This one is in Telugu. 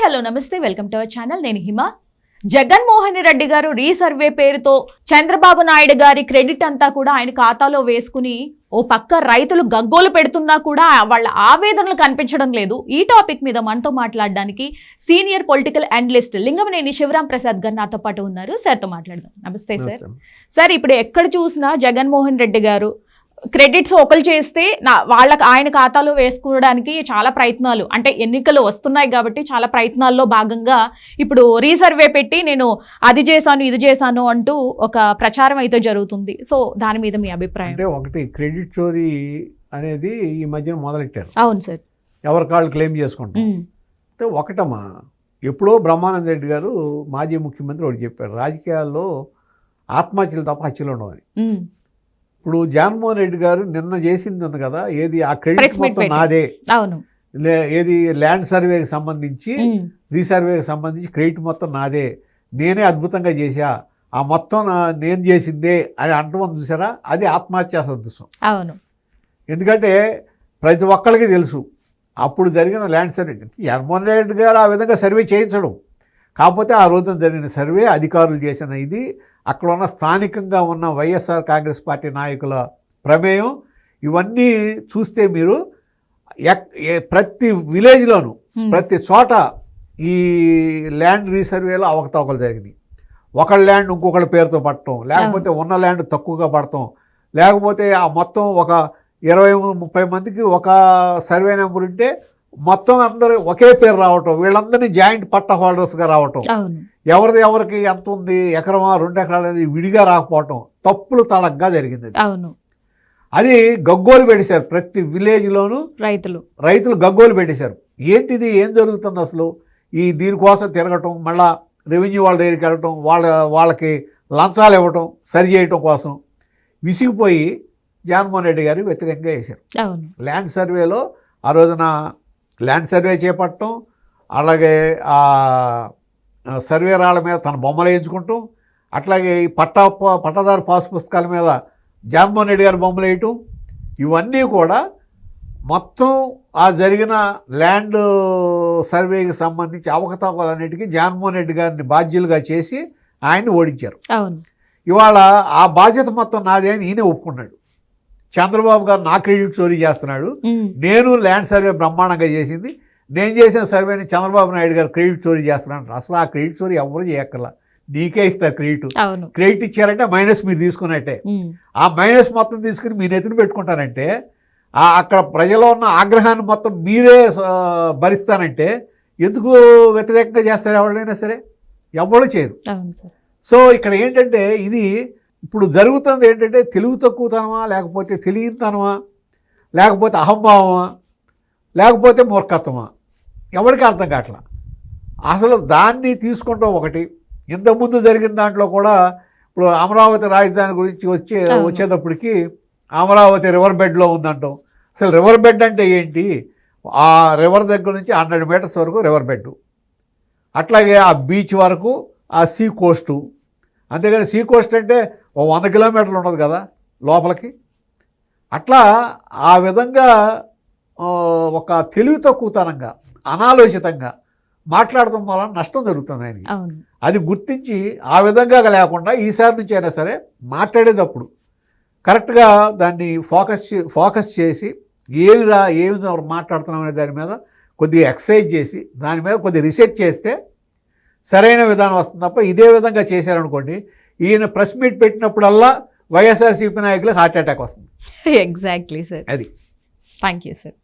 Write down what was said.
హలో నమస్తే, వెల్కమ్ టు అవర్ ఛానల్. నేను హిమ. జగన్మోహన్ రెడ్డి గారు రీసర్వే పేరుతో చంద్రబాబు నాయుడు గారి క్రెడిట్ అంతా కూడా ఆయన ఖాతాలో వేసుకుని ఓ పక్క రైతులు గగ్గోలు పెడుతున్నా కూడా వాళ్ళ ఆవేదనలు కనిపించడం లేదు. ఈ టాపిక్ మీద మనతో మాట్లాడడానికి senior political analyst Lingamaneni Sivaram Prasad garu నాతో పాటు ఉన్నారు. సార్తో మాట్లాడదాం. నమస్తే సార్. సార్, ఇప్పుడు ఎక్కడ చూసినా జగన్మోహన్ రెడ్డి గారు క్రెడిట్స్ ఒకరు చేస్తే వాళ్ళకి ఆయన ఖాతాలో వేసుకోవడానికి చాలా ప్రయత్నాలు, అంటే ఎన్నికలు వస్తున్నాయి కాబట్టి చాలా ప్రయత్నాల్లో భాగంగా ఇప్పుడు రీసర్వే పెట్టి నేను అది చేశాను ఇది చేశాను అంటూ ఒక ప్రచారం అయితే జరుగుతుంది. సో దాని మీద మీ అభిప్రాయం? అంటే ఒకటి, క్రెడిట్ చోరీ అనేది ఈ మధ్యన మొదలెట్టారు. అవును సార్. ఎవరి కాళ్ళు క్లెయిమ్ చేసుకుంటాం. అంటే ఒకటమ్మా, ఎప్పుడో బ్రహ్మానంద రెడ్డి గారు మాజీ ముఖ్యమంత్రి ఒకటి చెప్పాడు, రాజకీయాల్లో ఆత్మహత్యలు తప్ప హత్యలు ఉండవని. ఇప్పుడు జగన్మోహన్ రెడ్డి గారు నిన్న చేసింది ఉంది కదా, ఏది ఆ క్రెడిట్ మొత్తం నాదే. అవును. ఏది ల్యాండ్ సర్వేకి సంబంధించి రీసర్వేకి సంబంధించి క్రెడిట్ మొత్తం నాదే, నేనే అద్భుతంగా చేశా, ఆ మొత్తం నేను చేసిందే అని అంటాం చూసారా, అది ఆత్మహత్యా సదృశం. అవును. ఎందుకంటే ప్రతి ఒక్కరికి తెలుసు అప్పుడు జరిగిన ల్యాండ్ సర్వే. జగన్మోహన్ రెడ్డి గారు ఆ విధంగా సర్వే చేయించడం, కాకపోతే ఆ రోజున జరిగిన సర్వే అధికారులు చేసిన ఇది, అక్కడ ఉన్న స్థానికంగా ఉన్న వైఎస్ఆర్ కాంగ్రెస్ పార్టీ నాయకుల ప్రమేయం, ఇవన్నీ చూస్తే మీరు ప్రతి విలేజ్లోనూ ప్రతి చోట ఈ ల్యాండ్ రీసర్వేలో అవకతవకలు జరిగినాయి. ఒకళ్ళ ల్యాండ్ ఇంకొకళ్ళ పేరుతో పడటం, లేకపోతే ఉన్న ల్యాండ్ తక్కువగా పడటం, లేకపోతే ఆ మొత్తం ఒక 20-30 మందికి ఒక సర్వే నెంబర్ ఉంటే మొత్తం అందరూ ఒకే పేరు రావటం, వీళ్ళందరినీ జాయింట్ పట్ట హోల్డర్స్గా రావటం, ఎవరిది ఎవరికి ఎంత ఉంది, ఎకరమా 2 ఎకరాలు అనేది విడిగా రాకపోవటం, తప్పులు తడగ్గా జరిగింది. అది గగ్గోలు పెట్టేశారు. ప్రతి విలేజ్లోనూ రైతులు గగ్గోలు పెట్టేశారు. ఏంటిది, ఏం జరుగుతుంది అసలు, దీనికోసం తిరగటం, మళ్ళా రెవెన్యూ వాళ్ళ దగ్గరికి వెళ్ళటం, వాళ్ళకి లంచాలు ఇవ్వటం సరి చేయటం కోసం విసిగిపోయి జగన్మోహన్ రెడ్డి గారు వ్యతిరేకంగా వేశారు. ల్యాండ్ సర్వేలో ఆ రోజున ల్యాండ్ సర్వే చేపట్టడం, అలాగే ఆ సర్వేరాళ్ళ మీద తన బొమ్మలు వేయించుకుంటాం, అట్లాగే ఈ పట్టాదారు పాస్ పుస్తకాల మీద జగన్మోహన్ రెడ్డి గారి బొమ్మలు వేయటం, ఇవన్నీ కూడా మొత్తం ఆ జరిగిన ల్యాండ్ సర్వేకి సంబంధించి అవకతవకలన్నిటికీ జగన్మోహన్ రెడ్డి గారిని బాధ్యులుగా చేసి ఆయన్ని ఓడించారు. ఇవాళ ఆ బాధ్యత మొత్తం నాదే అని ఈయనే ఒప్పుకున్నాడు. చంద్రబాబు గారు నా క్రెడిట్ చోరీ చేస్తున్నాడు, నేను ల్యాండ్ సర్వే బ్రహ్మాండంగా చేసింది, నేను చేసిన సర్వేని చంద్రబాబు నాయుడు గారు క్రెడిట్ చోరీ చేస్తున్నాడు. అసలు ఆ క్రెడిట్ చోరీ ఎవరు చేయక్కర్లా, నీకే ఇస్తారు క్రెడిట్. క్రెడిట్ ఇచ్చారంటే మైనస్ మీరు తీసుకున్నట్టే. ఆ మైనస్ మొత్తం తీసుకుని మీరు ఎత్తున పెట్టుకుంటారంటే, అక్కడ ప్రజల్లో ఉన్న ఆగ్రహాన్ని మొత్తం మీరే భరిస్తానంటే ఎందుకు వ్యతిరేకంగా చేస్తారు ఎవరైనా సరే? ఎవరు చేయరు. సో ఇక్కడ ఏంటంటే, ఇది ఇప్పుడు జరుగుతుంది ఏంటంటే, తెలివి తక్కువతనమా, లేకపోతే తెలియనితనమా, లేకపోతే అహంభావమా, లేకపోతే మూర్ఖత్వమా, ఎవరికి అర్థం కావట్లా. అసలు దాన్ని తీసుకుంటాం. ఒకటి, ఇంతకుముందు జరిగిన దాంట్లో కూడా ఇప్పుడు అమరావతి రాజధాని గురించి వచ్చేటప్పటికి అమరావతి రివర్ బెడ్లో ఉందంటాం. అసలు రివర్ బెడ్ అంటే ఏంటి? ఆ రివర్ దగ్గర నుంచి 100 మీటర్స్ వరకు రివర్ బెడ్, అట్లాగే ఆ బీచ్ వరకు ఆ సీ కోస్టు. అంతేగాని సీ కోస్ట్ అంటే 100 కిలోమీటర్లు ఉండదు కదా లోపలికి. అట్లా ఆ విధంగా ఒక తెలివి తక్కువతనంగా, అనాలోచితంగా మాట్లాడటం వలన నష్టం జరుగుతుంది ఆయనకి. అది గుర్తించి ఆ విధంగా లేకుండా ఈసారి నుంచి అయినా సరే మాట్లాడేటప్పుడు కరెక్ట్గా దాన్ని ఫోకస్ చేసి ఏమి మాట్లాడుతున్నాం అనే దాని మీద కొద్దిగా ఎక్సర్సైజ్ చేసి దాని మీద కొద్దిగా రీసెర్చ్ చేస్తే సరైన విధానం వస్తుంది తప్ప, ఇదే విధంగా చేశారనుకోండి, ఈయన ప్రెస్ మీట్ పెట్టినప్పుడల్లా వైఎస్ఆర్సీపీ నాయకులకు హార్ట్ అటాక్ వస్తుంది. Exactly sir. అది. Thank you sir.